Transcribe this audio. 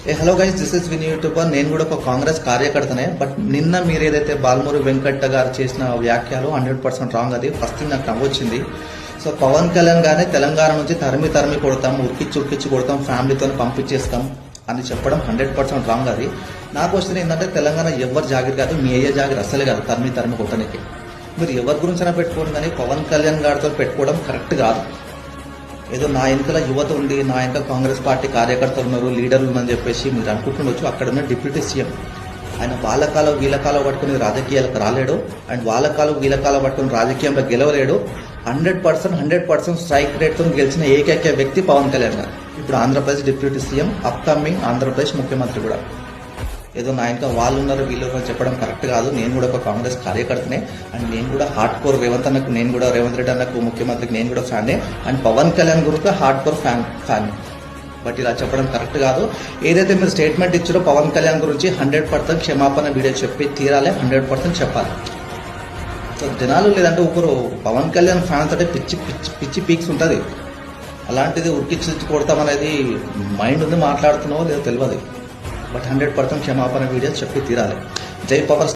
Hello guys, this is win YouTuber. నేను కూడా ఒక కాంగ్రెస్ కార్యకర్తనే. బట్ నిన్న మీరు ఏదైతే బాలమూరి వెంకట్ట గారు చేసిన వ్యాఖ్యలు 100% రాంగ్. అది ఫస్ట్ నాకు నవ్వొచ్చింది. సో పవన్ కళ్యాణ్ గారిని తెలంగాణ నుంచి తరిమి కొడతాం, ఉరికిచ్చి కొడతాం, ఫ్యామిలీతో పంపించేస్తాం అని చెప్పడం 100% రాంగ్. అది నా క్వశ్చన్ ఏంటంటే, తెలంగాణ ఎవరు జాగిరి కాదు, మీ అయ్యే జాగిరి అసలే కాదు తరిమి కొట్టడానికి. మీరు ఎవరి గురించైనా పెట్టుకోండి, కానీ పవన్ కళ్యాణ్ గారితో పెట్టుకోవడం కరెక్ట్ కాదు. ఏదో నా వెనుకల యువత ఉంది, నా వెనుక కాంగ్రెస్ పార్టీ కార్యకర్తలు ఉన్నారు, లీడర్లు ఉన్నారని చెప్పేసి మీరు అనుకుంటుండొచ్చు. అక్కడ ఉన్న డిప్యూటీ సీఎం ఆయన వాళ్ళ కాలం వీళ్ళ కాలం పట్టుకుని రాజకీయాలకు రాలేడు, అండ్ వాళ్ళ కాలం వీళ్ళ కాలం పట్టుకుని రాజకీయంలో గెలవలేడు. 100% స్ట్రైక్ రేట్తో గెలిచిన ఏకైక వ్యక్తి పవన్ కళ్యాణ్ గారు. ఇప్పుడు Andhra Pradesh deputy CM, upcoming Andhra Pradesh ముఖ్యమంత్రి కూడా. ఏదో నా ఇంకా వాళ్ళు ఉన్నారు వీళ్ళు ఉన్నారు చెప్పడం కరెక్ట్ కాదు. నేను కూడా ఒక కాంగ్రెస్ కార్యకర్తనే, అండ్ నేను కూడా హార్డ్ కోర్ రేవంత్ అన్నకు, నేను కూడా రేవంత్ రెడ్డి అన్నకు ముఖ్యమంత్రికి నేను కూడా ఫ్యానే, అండ్ పవన్ కళ్యాణ్ గురించి హార్డ్ కోర్ ఫ్యాన్. బట్ ఇలా చెప్పడం కరెక్ట్ కాదు. ఏదైతే మీరు స్టేట్మెంట్ ఇచ్చారో పవన్ కళ్యాణ్ గురించి 100% క్షమాపణ వీడియో చెప్పి తీరాలి, 100% చెప్పాలి. సో జనాలు లేదంటే ఒకరు పవన్ కళ్యాణ్ ఫ్యాన్స్ అంటే పిచ్చి పీక్స్ ఉంటుంది. అలాంటిది ఉరికిచ్చి కొడతామనేది మైండ్ ఉంది, మాట్లాడుతున్నావో లేదో తెలియదు. బట్ 100% క్షమాపణ వీడియో చెప్పి తీరాలి. జై పవర్.